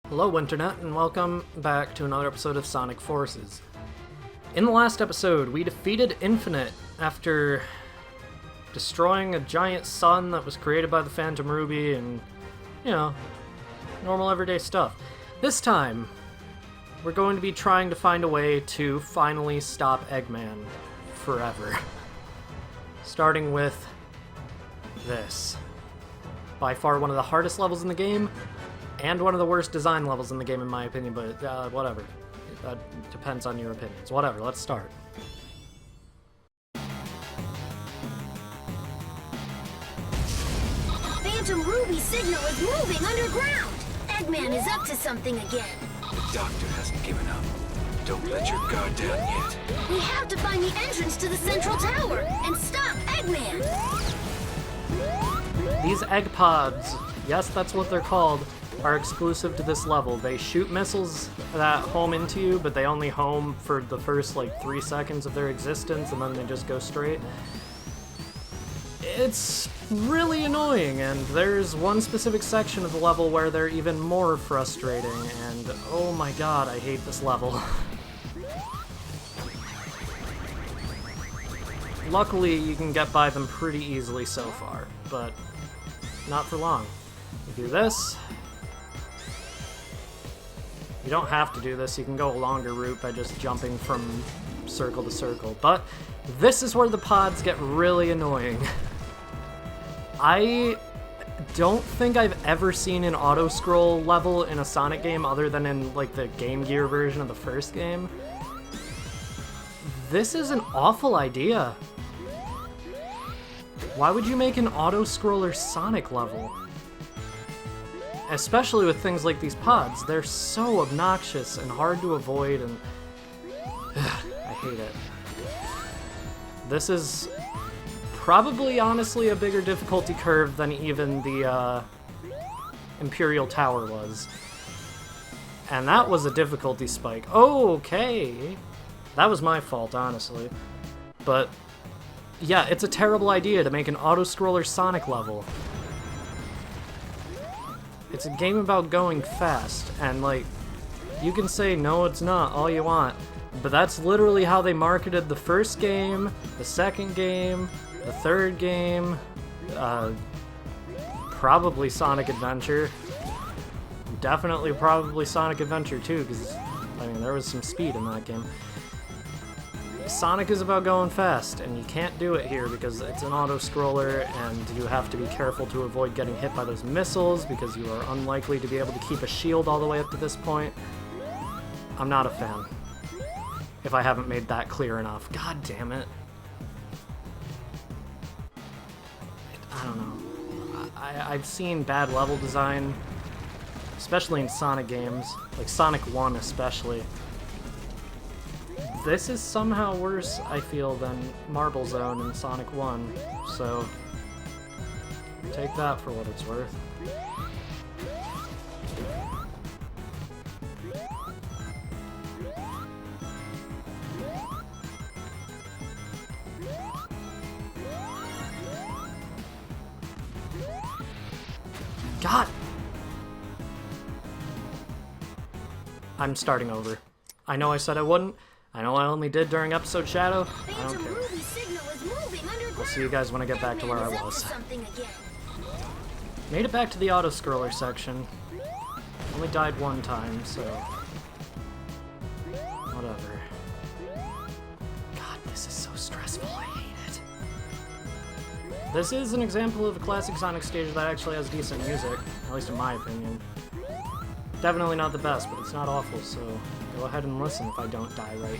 Hello, Internet, and welcome back to another episode of Sonic Forces. In the last episode, we defeated Infinite after destroying a giant sun that was created by the Phantom Ruby and, you know, normal everyday stuff. This time, we're going to be trying to find a way to finally stop Eggman forever. Starting with this. By far one of the hardest levels in the game, and one of the worst design levels in the game in my opinion, but whatever. That depends on your opinions. Whatever, let's start. Phantom Ruby signal is moving underground! Eggman is up to something again. The doctor hasn't given up. Don't let your guard down yet. We have to find the entrance to the central tower and stop Eggman! These egg pods, yes, that's what they're called, are exclusive to this level. They shoot missiles that home into you, but they only home for the first, 3 seconds of their existence, and then they just go straight. It's really annoying, and there's one specific section of the level where they're even more frustrating, and oh my god, I hate this level. Luckily, you can get by them pretty easily so far, but not for long. You do this. You don't have to do this, you can go a longer route by just jumping from circle to circle, but this is where the pods get really annoying. I don't think I've ever seen an auto-scroll level in a Sonic game other than in, the Game Gear version of the first game. This is an awful idea. Why would you make an auto-scroller Sonic level? Especially with things like these pods. They're so obnoxious and hard to avoid, and I hate it. This is probably, honestly, a bigger difficulty curve than even the Imperial Tower was. And that was a difficulty spike. Okay! That was my fault, honestly. But yeah, it's a terrible idea to make an auto-scroller Sonic level. It's a game about going fast, and you can say no it's not all you want, but that's literally how they marketed the first game, the second game, the third game, probably Sonic Adventure. Definitely probably Sonic Adventure 2, because, there was some speed in that game. Sonic is about going fast, and you can't do it here because it's an auto-scroller, and you have to be careful to avoid getting hit by those missiles because you are unlikely to be able to keep a shield all the way up to this point. I'm not a fan, if I haven't made that clear enough. God damn it. I don't know. I've seen bad level design, especially in Sonic games, like Sonic 1 especially. This is somehow worse, I feel, than Marble Zone in Sonic 1, so take that for what it's worth. God! I'm starting over. I know I said I wouldn't. I know I only did during episode Shadow. I don't care. I'll see you guys when I get back to where I was. Made it back to the auto-scroller section. Only died one time, so whatever. God, this is so stressful. I hate it. This is an example of a classic Sonic stage that actually has decent music, at least in my opinion. Definitely not the best, but it's not awful, so go ahead and listen if I don't die right here.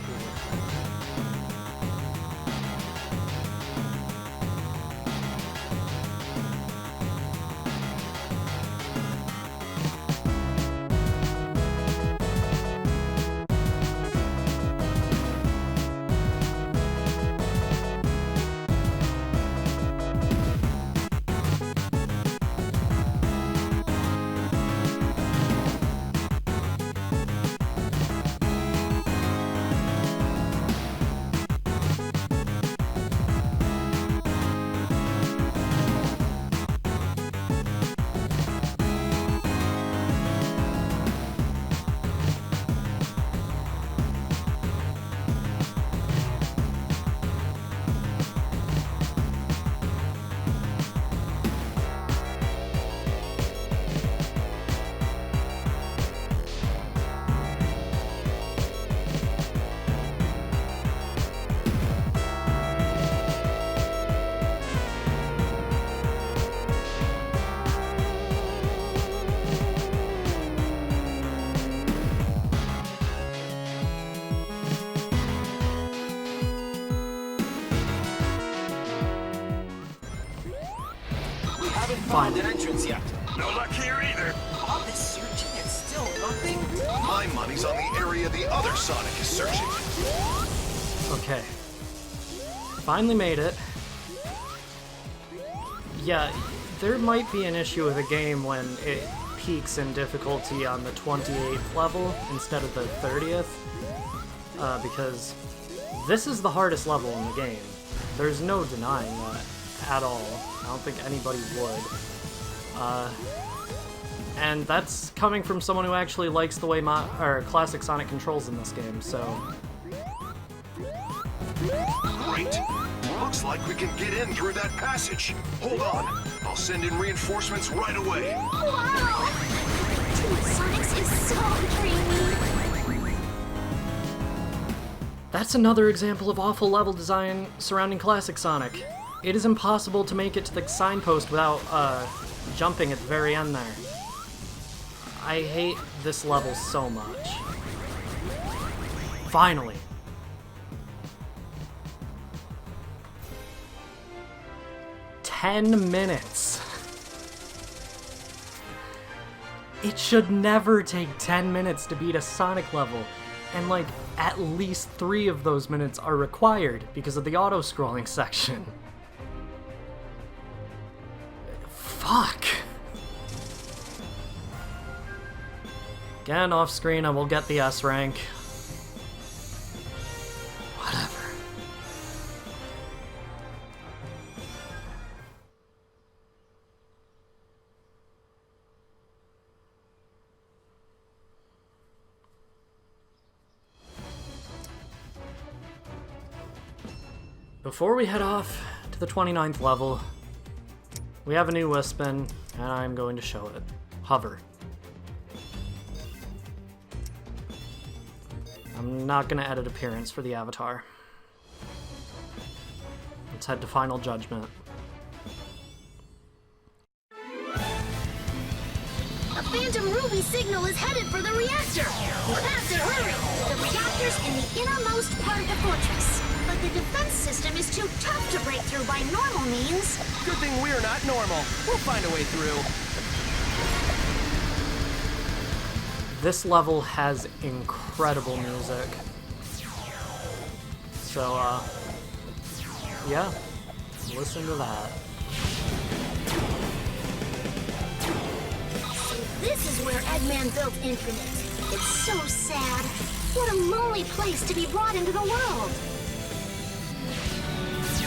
found an entrance yet. No luck here either. All this searching and still nothing? My money's on the area the other Sonic is searching. Okay. Finally made it. Yeah, there might be an issue with a game when it peaks in difficulty on the 28th level instead of the 30th, because this is the hardest level in the game. There's no denying that at all. I don't think anybody would. And that's coming from someone who actually likes the way classic Sonic controls in this game, so... Great. Looks like we can get in through that passage. Hold on. I'll send in reinforcements right away. Wow! Team Sonics is so dreamy. That's another example of awful level design surrounding classic Sonic. It is impossible to make it to the signpost without, jumping at the very end there. I hate this level so much. Finally. "10 minutes. It should never take 10 minutes to beat a Sonic level, and like at least 3 of those minutes are required because of the auto-scrolling section. Fuck. Again, off screen, I will get the S rank. Whatever. Before we head off to the 29th level, we have a new Wispin, and I'm going to show it. Hover. I'm not going to edit appearance for the avatar. Let's head to Final Judgment. A Phantom Ruby signal is headed for the reactor. You have to hurry. The reactor's in the innermost part of the fortress. But the defense system is too tough to break through by normal means. Good thing we're not normal. We'll find a way through. This level has incredible music. So, yeah, listen to that. So this is where Eggman built Infinite. It's so sad. What a lonely place to be brought into the world.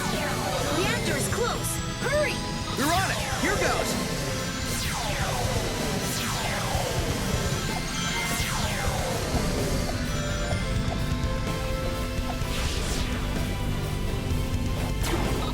The reactor is close. Hurry! We're on it. Here goes.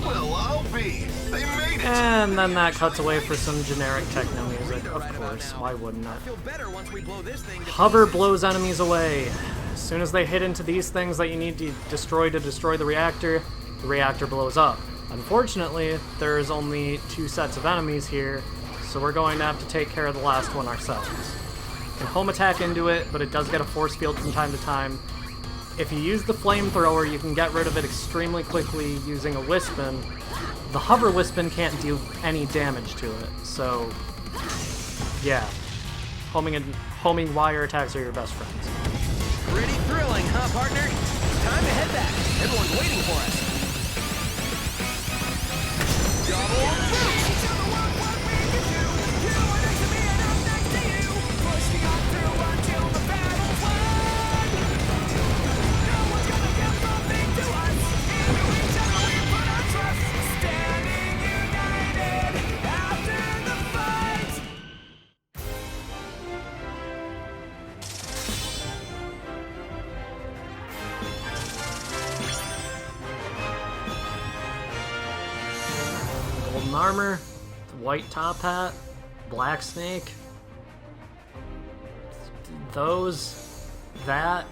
Well, I'll be. They made it. And then that cuts away for some generic techno music, of course. Why wouldn't it? Feel better once we blow this thing to Hover blows enemies away. As soon as they hit into these things that you need to destroy the reactor blows up. Unfortunately, there's only 2 sets of enemies here, so we're going to have to take care of the last one ourselves. You can home attack into it, but it does get a force field from time to time. If you use the flamethrower, you can get rid of it extremely quickly using a Wispin. The Hover Wispin can't do any damage to it, so yeah. Homing wire attacks are your best friends. Pretty thrilling, huh, partner? Time to head back. Everyone's waiting for us. Double Golden armor, white top hat, black snake. That.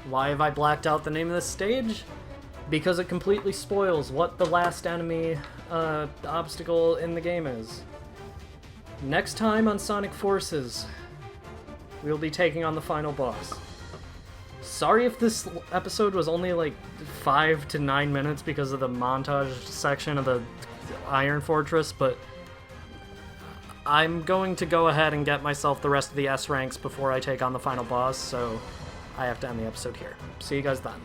Why have I blacked out the name of this stage? Because it completely spoils what the last enemy obstacle in the game is. Next time on Sonic Forces, we'll be taking on the final boss. Sorry if this episode was only like 5 to 9 minutes because of the montage section of the Iron Fortress, but I'm going to go ahead and get myself the rest of the S ranks before I take on the final boss, so I have to end the episode here. See you guys then.